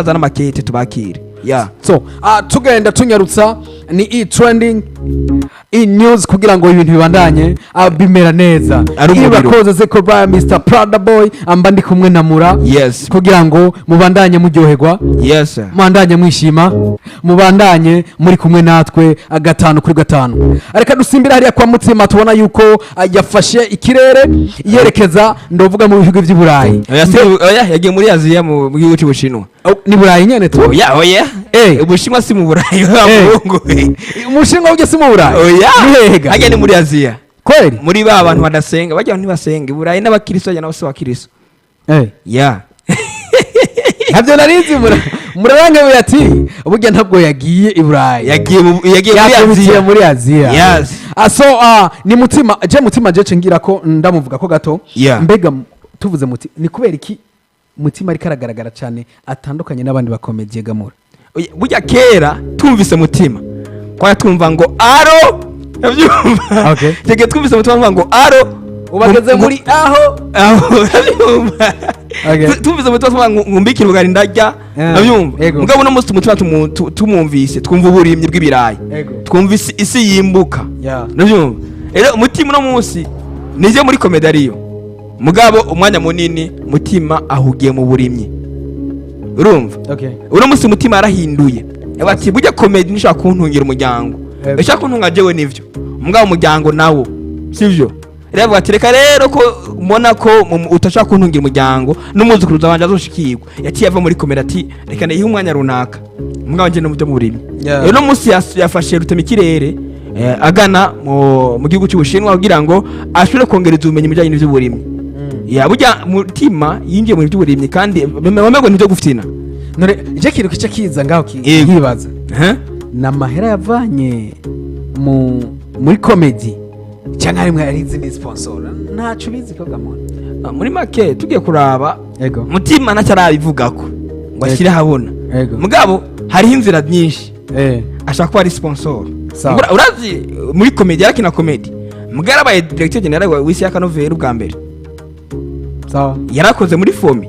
azana makete tubakire. Yeah. So tugenda tunyarutsa ni trending news kugira ngo ibintu bibandanye bimera neza. Irakoze zeko bra Mr Prada Boy amba ndi kumwe na Mura. Yes. Kugira ngo mubandanye muryoherwa. Yes sir. Mubandanye mwishima. Mubandanye muri kumwe natwe 5-5. Areka dusimbira hariya kwa Mutima tubona yuko yafashe ikirere yerekeza ndovuga mu bihugu by'Iburayi. Oya yagiye muri Aziya mu gihugu cy'Ubushinwa. Ni Burayi nyene tu. Oya. Ubushinwa si mu Burayi w'abungu. Umushinwa uje si mu Burayi. Oya. Nihega. Hajya ni muri Aziya. Kweli? Muri ba abantu badasenga bajya ntibasenga Burayi n'abakristo ajya nabo bakristo. Yeah. Ntabyo narizi murabange ati burya ntabwo yagiye i Burayi. Yagiye muri Aziya. Yes. So ni Mutima je ngira ko ndamuvuga ko gato. Mbega tuvuze muti ni kubera iki Mutima ari karagaragara cyane atandukanye n'abandi bakomediye gamura. Burya kera tumvise Mutima kwa tumva ngo aro yavyumva. Okay. Tege twumvise Mutima ngo aro ubageze muri aho yavyumva. Okay. Tumvise Mutima ngo mbikira bugari ndarya yavyumva. Mugabo no musi Mutima tumumvise twumva uburimye bw'ibirayi. Twumvise isi yimbuka. Yavyumva. Rero Mutima no musi nije muri komedariyo. Mugabo umwanya munini Mutima ahugiye mu burimyi. Urumva? Okay. Uno musi Mutima arahinduye. Yabati burya comedy nishaka kuntungira umuryango. Eshaka kuntunga jewe nivyo. Mugabo umuryango nawo. Sivyo? Rero batireka rero ko mbona ko utashaka kuntungira umuryango n'umuzukuruza wanje azoshikirwa. Yaciye ava muri comedy ati reka ne umwanya runaka. Mugabo nje no mu burimyi. Uno musi yafashe rutema ikirere agana mu gihugu cy'Ubushinwa kugira ngo ashobore kongereza ubumenyi mu bijyanye n'ivy'uburimyi. Ya burya Mutima yinjiye mu by'uburimyi kandi bamego nivyo guftina. Nore je kintu kica kiza ngaho kibaza. Na mahera yavanye muri comedy cyangwa rimwe ari izindi sponsor. Ntacu bizi ko gamona. Muri make tugiye kuraba Mutima nacyarabivuga ko ngo ashire habona. Mugabo hari inzira nyinshi. Ashaka ko ari sponsor. Urazi muri comedy yakina comedy. Mugara abaye director general wa Wisi Akanovera ubwa mbere. Sawa. Yarakoze muri fomi.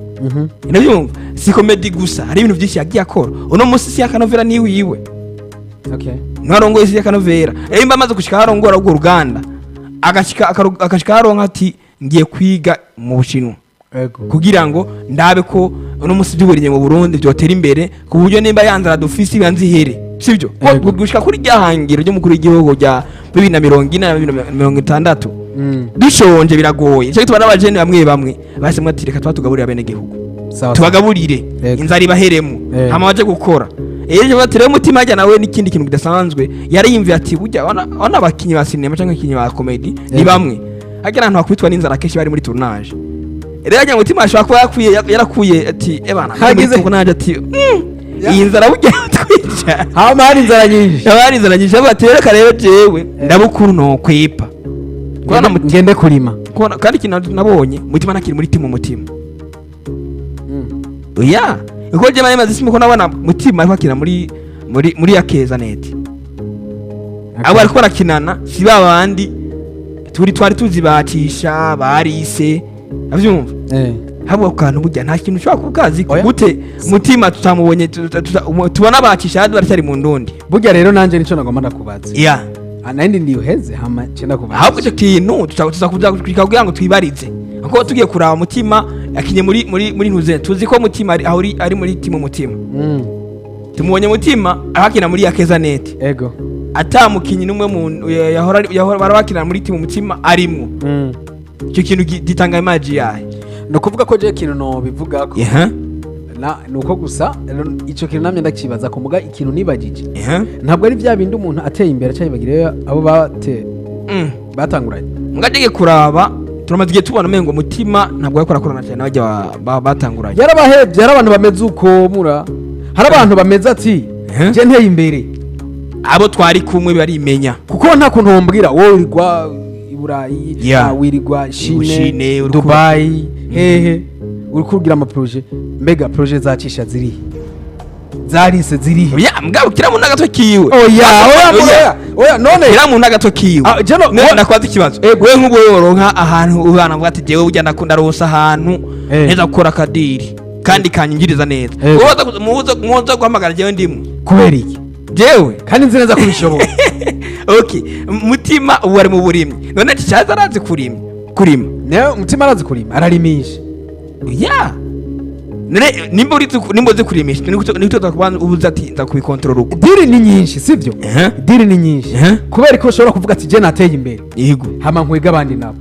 Nabyumva si comedy gusa hari ibintu byinshi yagiye akora. Uno musi si Akanovera ni wiwe. Okay. Nwarongo isi Akanovera. Emba amaze gushika harongora ubwo ruganda. Agashika haronka ati ngiye kwiga mu Bushinwa. Kugira ngo ndabe ko uno musi by'uburinye mu Burundi byotera imbere ku buryo nimba yanzara dufisi banzihere. Sibyo? Gushika kuri ryahangiro ryo mukuru w'igihugu rya 2040 dushonje biragoye. Cyo tubana abajene bamwe basemwe ati reka twatugaburira bene gihugu. Tubagaburire inzara ibaheremo hama waje gukora. Ejo batire Mutima ajya nawe n'ikindi kintu kidasanzwe yari yimviye ati burya ona abakinyi ba cinema cyangwa abakinyi ba comedy ni bamwe hagira abantu bakwitwa n'inzara keshi bari muri tournage. Rero ajya Mutima ashaka kuba yarakuye ati ebana hagize ko naje ati iyi nzara burya twica hama hari inzara nyinshi batere karebe jewe ndabukuru no kwipa kwana ngende kurima kandi kintu nabonye Mutima nakiri muri timu Mutima. Oya iko je maze simo ko nabona Mutima ariko akina muri yakeza net. Abo ariko rakinana si babandi twari tuzibatisha barise avyumva. Habo kantu burya nta kintu ushaka kukazi gute Mutima tutamubonye tubona bakisha hadi bari mu ndundi. Burya rero nanje nico nagomba ndakubaza. Yeah. Anandi ndiyo heze hama cyenda kubaza. Ahubwo cyo kintu tuzakuza kukwika kugira ngo twibarize. Kuko tugiye kuraba Mutima yakinye muri ntuze tuzi ko Mutima ari muri timu Mutima. Tumubonye Mutima akina muri yakeza net. Atamukinyi numwe mu yahora barakina muri timu Mutima arimo. Cyo kintu gitanga image yahe. No kuvuga ko je kintu no bivuga ko. Nuko gusa ico kintu namye ndakibaza ko muga ikintu nibagije. Ntabwo ari bya bindi umuntu ateye imbere cyabagire abo batanguranye. Mugaje kuraba turamaze tubona mengo Mutima ntabwo yakora korana cyane bajya batanguranye. Yarabahebye yarabantu bameze uko Mura. Hari abantu bameze ati je nteye imbere. Abo twari kumwe barimenya. Kuko nta kuntu wombwira wowe urigwa Iburayi, wirigwa Chine, Dubai, hehe. Uri kugira ama projet mega projet zacisha ziri zarise ziri oya mugabo kira mu nagato kiwe oya none kira mu nagato kiwe nakwaza ikibazo wewe nk'ubwo yoronka ahantu ubana bwati jewe ujya nakunda rosa ahantu neza gukora kadiri kandi kanyingiriza neza muza guhamagara jewe ndimwe kubera iki jewe kandi nzi neza kubishobora. Okay, mutima ubu ari mu burimyi none cyaza arazi kurima ne mutima arazi kurima ararimisha ya none nimba uzi kurimisha niko takubanza ubuza ati ndakubikontrola uko diri ni nyinshi sivyo diri ni nyinshi kubera ko ushobora kuvuga ati je nateye imbere yego hama nkwega abandi nabo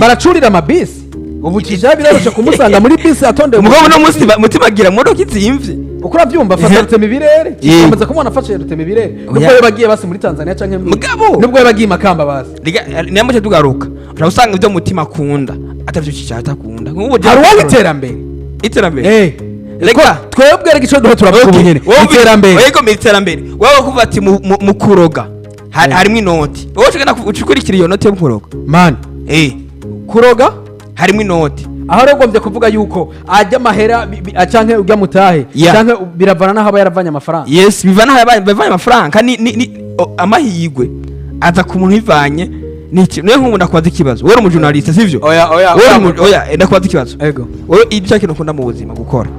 baracurira amabisi ubu kijya birarusha kumusanga muri bisi atondeye umugabo no musi mutima agira modoka izimvye uko uravyumva fata rutema ibirere kikomeza kumubona afashe rutema ibirere nubwo yabagiye basi muri Tanzania canke nubwo yabagiye Makamba basi niyamuce tugaruka urasanga ibyo mutima akunda atavyo cicata akunda hari uwo iterambere reka twebwe reka ico duho turavuga nyene iterambere yego iterambere wowe kuva ati mu kuroga harimo inoti wowe ucukurikira iyo noti yo kuroga man kuroga harimo inoti aho rogombye kuvuga yuko ajya mahera canke ujya mutahe canke biravana naho aba yaravanye amafaranga yes bivana naho yaravanye amafaranga ni amahigwe aza ku muntu ivanye niki niyo nk'umuntu akwaza ikibazo wowe umujournaliste sivyo oya ndakwaza ikibazo yego wowe icyo kintu ukunda mu buzima gukora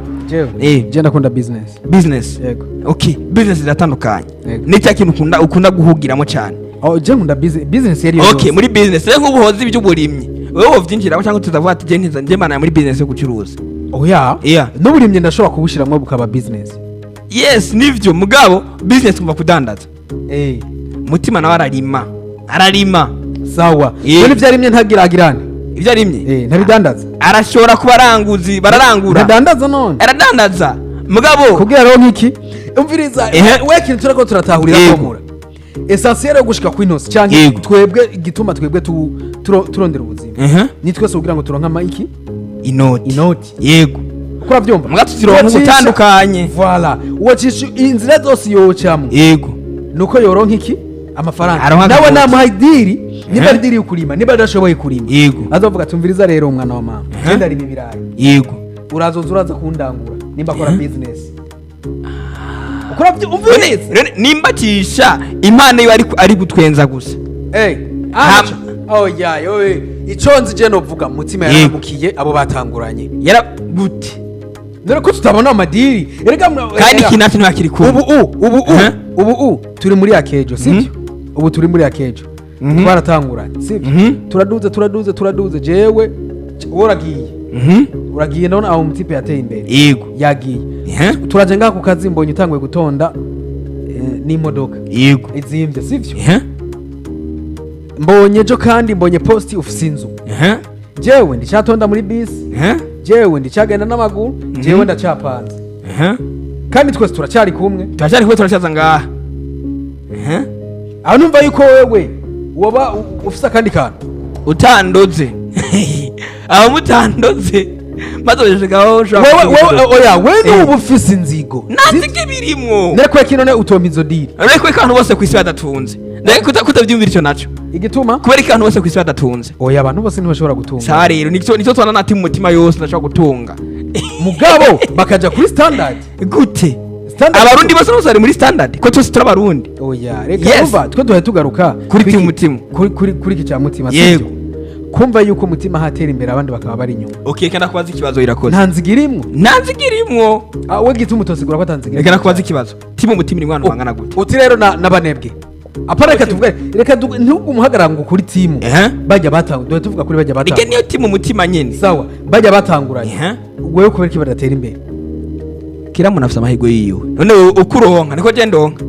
je ndakunda business yego okay business iratandukanye ni cyo kintu ukunda guhugiramo cyane je nkunda business yari okay muri business rero nk'ubuhozi iby'uburimyi wowe uvyinjira cyangwa tuzavuga ati je ntiza nje mana muri business yo gucuruza oya n'uburimye ndashobora kubushiramwe bukaba business yes nivyo mugabo business kumva kudandaza mutima nawe ararima sawa none vyarimye ntagiragirane ibyo arimye ntabidandaza arashobora kuba aranguzi bararangura ndadandaza none aradandaza mugabo kugira rero nkiki umviriza we kintu turako turatahurira komura essentiel yo gushika kw'intosi cyangwa twebwe igituma twebwe turondera ubuzima ni twese kugira ngo turonka amaiki inoti yego ukora byomba mugatu turonka ubutandukanye voilà uwacisha inzira zose yocamo yego nuko yoronka iki amafaranga nawe namuhaidiri niba ndiri ukurima niba ndashoboye kurima yego azovuga tumviriza rero umwana wa mama genda ari ibirayi yego uraza kundangura nimba akora business nimba kisha impano yo ari gutwenza gusa iconzi je novuga mutima yaramukiye abo batanguranye yaragute none ko tutabona amadiri kandi kinatu ntakiri ku ubu turi muri akejo sivyo ubu turi muri akejo twaratanguranye sivyo turaduze jewe uragiye none aho mutipe yateye imbere yego yagiye turaje ngaho ku kazi mbonye utangwe gutonda n'imodoka yego izimvye sivyo mbonye jo kandi mbonye post ufise inzu jewe ndicatonda muri bisi jewe ndicagenda n'amaguru jewe ndacapanze kandi twese turacyari kumwe turacyaza ngaha aho numva yuko wewe woba ufise akandi kantu utandoze aho mutandoze maze urashikaho wewe ubu ufise inzigo nanzige birimwo nekwe kinone utomba izo diri nekwe kantu bose kwisi badatunze nekwe kutavyumvira ico naco igituma kubera kantu bose kwisi badatunze abantu bose ntibashobora gutunga sa rero nico twana nati mu mutima yose ndashobora gutunga mugabo bakaja kuri standard gute abarundi bose bari muri standard ko twese turabarundi reka umva twe duhaye tugaruka kuri mutima kuri kica mutima yego kumva yuko mutima hatera imbere abandi bakaba bari inyuma kandi kubaza ikibazo irakoze ntanzigirimwo we gituma utosigura ko atanzigirimwo reka kubaza ikibazo timu mutima ni mwana bangana gute uti rero nabanebwe apana reka tuvuge reka ntugumuhagarara ngo kuri timu bajya batangura tuvuga kuri bajya batangura reka niyo timu mutima nyene sawa bajya batanguranye wewe kubera ko badatera imbere kira muntu afite amahirwe yiwe none ukuronka niko je ndonka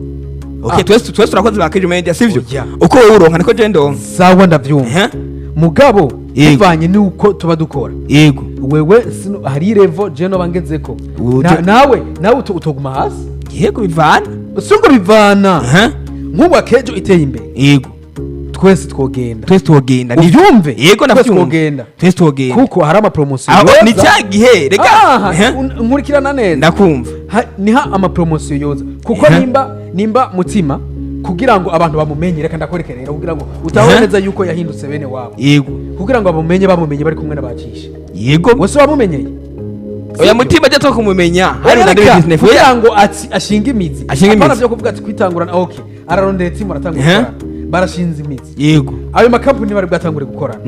twese turakoze ba Kije Media sivyo uko wowe uronka niko je ndonka sawa ndavyumva mugabo bivanye nuko tuba dukora yego wewe hari level je no bangezeko nawe utoguma hasi yego bivana usungo bivana nkuba kejo iteye imbere yego twese twogenda nivyumve yego twogenda kuko hari ama promotion yoza ni cyagihe reka nkurikirana neza ndakumva niha ama promotion yoza kuko nimba mutima kugira ngo abantu bamumenye reka ndakwereka rero kugira ngo utahoneza yuko yahindutse bene wabo yego kugira ngo bamumenye bari kumwe n'abacisha yego wose wamumenyeye oya mutima je tokumumenya hari na business kugira ngo ashinga imizi apana byo kuvuga ati kwitangurana okay ararondera timu aratangura barashinze imizi. Yego. Ayo makampani bari bwatangure gukorana.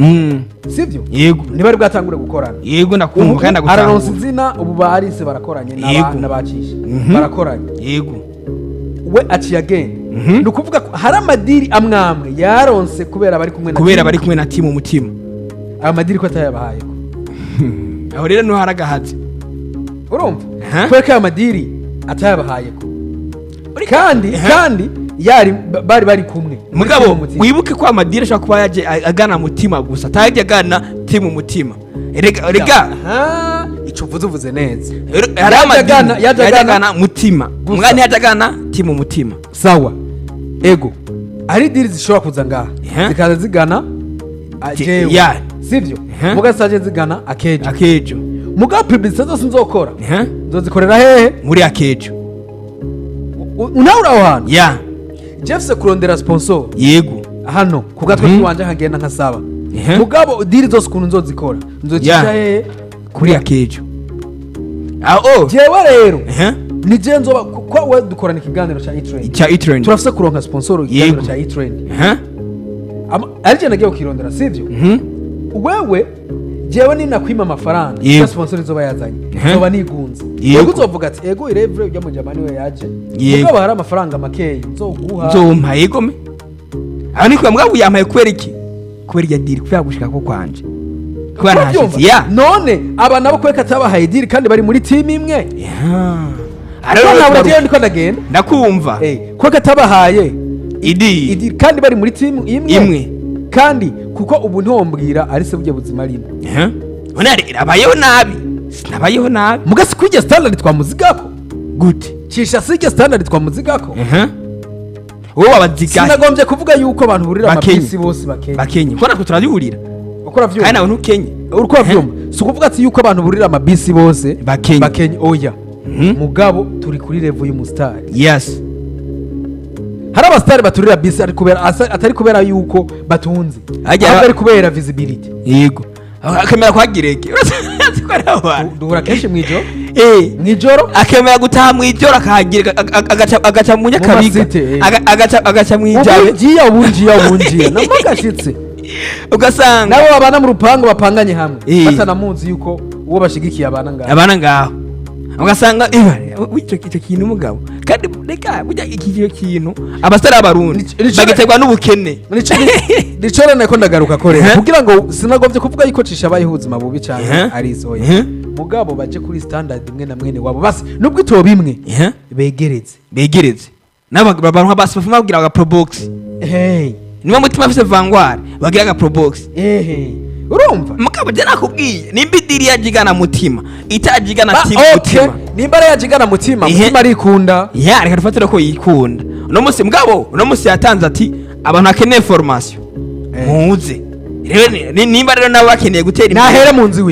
Sivyo? Yego. Ntibari bwatangure gukorana. Yego nakumva kandi agutanga. Araronse izina ubu barise barakoranye n'abacisha. Barakoranye. Yego. We aciye agenda. Nukuvuga ko hari amadiri amwamwe yaronse kubera bari kumwe na timu umutima. Ayo madiri ko atayabahaye ko. Aho rero no haragahatse. Urumva? Kweka ayo madiri atayabahaye ko. Kandi yari bari kumwe. Mugabo wibuke ko amadiri ashaka kuba yaje agana mutima gusa ataje agana timu umutima. Erega ico vuze neza. Yaje agana mutima. Umwanya yaje agana timu umutima. Sawa. Ego. Ari diri zishobora kuza ngaha. Zikaza zigana ajewe. Sivyo? Muga saje zigana akejo. Muga publicité zose nzokora. Nzozikorera hehe? Muri akejo. Unaura aho hano? Ya. Jeffse kurondera sponsor. Yego. Hano kugatwe twanje nkagenda nkasaba. Mugabo diri zose kuntu nzozikora. Nzocisha hehe? Kuri akejo. Jewe rero. Ni je nzoba kwa we dukorana ikiganiro cha E-Trend. Turafise kuronka sponsor ikiganiro cha E-Trend. Arije nagiye ukirondera sivyo? Wewe jewe ni nakwima amafaranga ya sponsor izoba yazanye. Zoba nigunze. Yego uzovuga ati ego irevre ujya mu jamani we yaje. Mugabo hari amafaranga makeyi nzoguha. Nzompa yego me. Aho niko mugabo yampaye kwera iki? Kwera ya diri kuya gushika ko kwanje. Kwana hashitse ya. None aba nabo kweka tabahaye diri kandi bari muri team imwe. Ya. Ariko ntabwo je ndiko ndagenda. Ndakumva. Kweka tabahaye idi kandi bari muri team imwe. Kandi kuko ubu ntombwira ari se bujye buzima rimwe. Ona abayeho nabi. Sinabayeho nabi. Mugasi kwijya standard twamuzigako. Gute. Cisha sije standard twamuzigako. Wowe abaziga. Sinagombye kuvuga yuko abantu burira amabisi bose bakenye. Ko natwe turabihurira. Ukora vyumva. Kandi nawe ntukenye. Urukora vyumva. Si kuvuga ati yuko abantu burira amabisi bose bakenye. Oya. Mugabo turi kuri level y'umustar. Yes. Hari abastari baturira bisi atari kubera yuko batunze. Ari kubera visibility. Yego. Akemera kwagireke. Duhura kenshi mwijoro. Mwijoro akemera gutaha mwijoro akagira agaca mu nyakabiga. Agaca mwijabe. Ubunjiya. Namagashitse. Ugasanga nabo babana mu rupango bapanganye hamwe. Batanamuzi yuko uwo bashigikiye abana ngaho. Ugasanga icyo kintu mugabo kandi reka burya iki kintu abasara abarundi bagiterwa n'ubukene nicora nako ndagaruka korera kugira ngo sinagovye kuvuga yuko cisha bayihuzima bubi cyane ari soya mugabo baje kuri standard imwe na mwene wabo basi nubwo ito bimwe begereze n'abantu basi bafuma kugira aga probox niba mutima afise vangware bagira aga probox urumva mugabo je nakubwiye nimba idiri yajigana mutima itajigana timu mutima nimba yajigana mutima mutima arikunda reka dufatire ko yikunda uno musi mugabo uno musi yatanze ati abantu akeneye formation muze nimba rero nabo bakeneye gutera imbere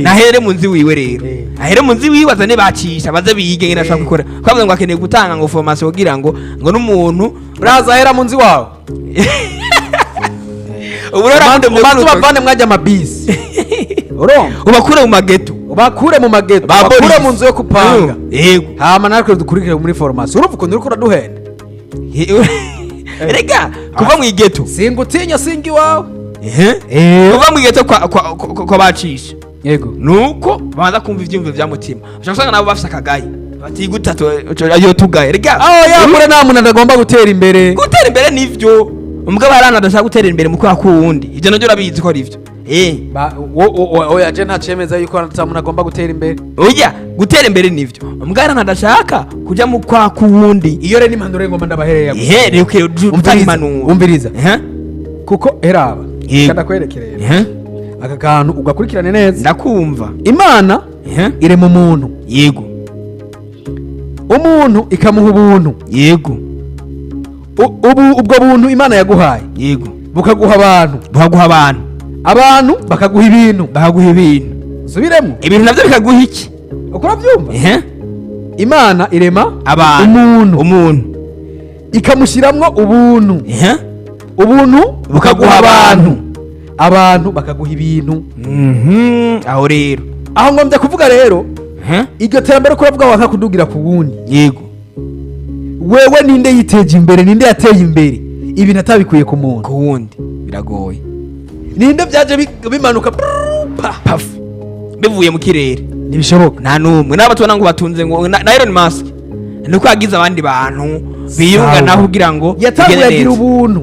nahere mu nzi wiwe rero ahere mu nzi wiwe azane bacisha baze biyige ngina ashaka gukora kwavuze ngo akeneye gutanga ngo formation kugira ngo n'umuntu uraza ahera mu nzi wawe ubavane mwajya amabisi ubakure mu mageto bakure mu nzu yo kupanga hama natwe dukurikire muri formation urumva ukuntu uriko uraduhenda rega kuva mu igeto singutinya singi wawe kuva mu igeto kwa bacisha yego nuko baza kumva ivyumve vya mutima ushaka nabo bafise akagayi bati gutatu ayo tugaye rega yakure nta muntu ndagomba gutera imbere nivyo umugabo arana adashaka gutera imbere mu kwa kuwundi ivyo navyo urabizi ko arivyo oya je ntacemeza yuko atamuntu agomba gutera imbere oya gutera imbere nivyo umugabo arana adashaka kuja mu kwa kuwundi iyo rero impanuro ngomba ndabahereye rero umviriza kuko eraba kada kwerekerera aka kantu ugakurikirane neza ndakumva imana ire mu muntu yego umuntu ikamuha ubuntu yego ubwo buntu imana yaguhaye yego bukaguha abantu bakaguha ibintu subiremo ibintu navyo bikaguha iki ukora byumva imana irema umuntu ikamushiramwo ubuntu bukaguha abantu bakaguha ibintu aho rero aho ngombye kuvuga rero iryo terambere ko uravuga wanka kudugira ku wundi yego wewe ninde yiteje imbere ninde yateye imbere ibintu atabikuye ku muntu ku wundi biragoye. ninde byaje bimanuka Pafu bivuye mu kirere ntibishoboka. nta numwe n'abo tubona ngo batunze ngo na Elon Musk nuko yagize abandi bantu biyunganaho kugira ngo yatanguye agira ubuntu.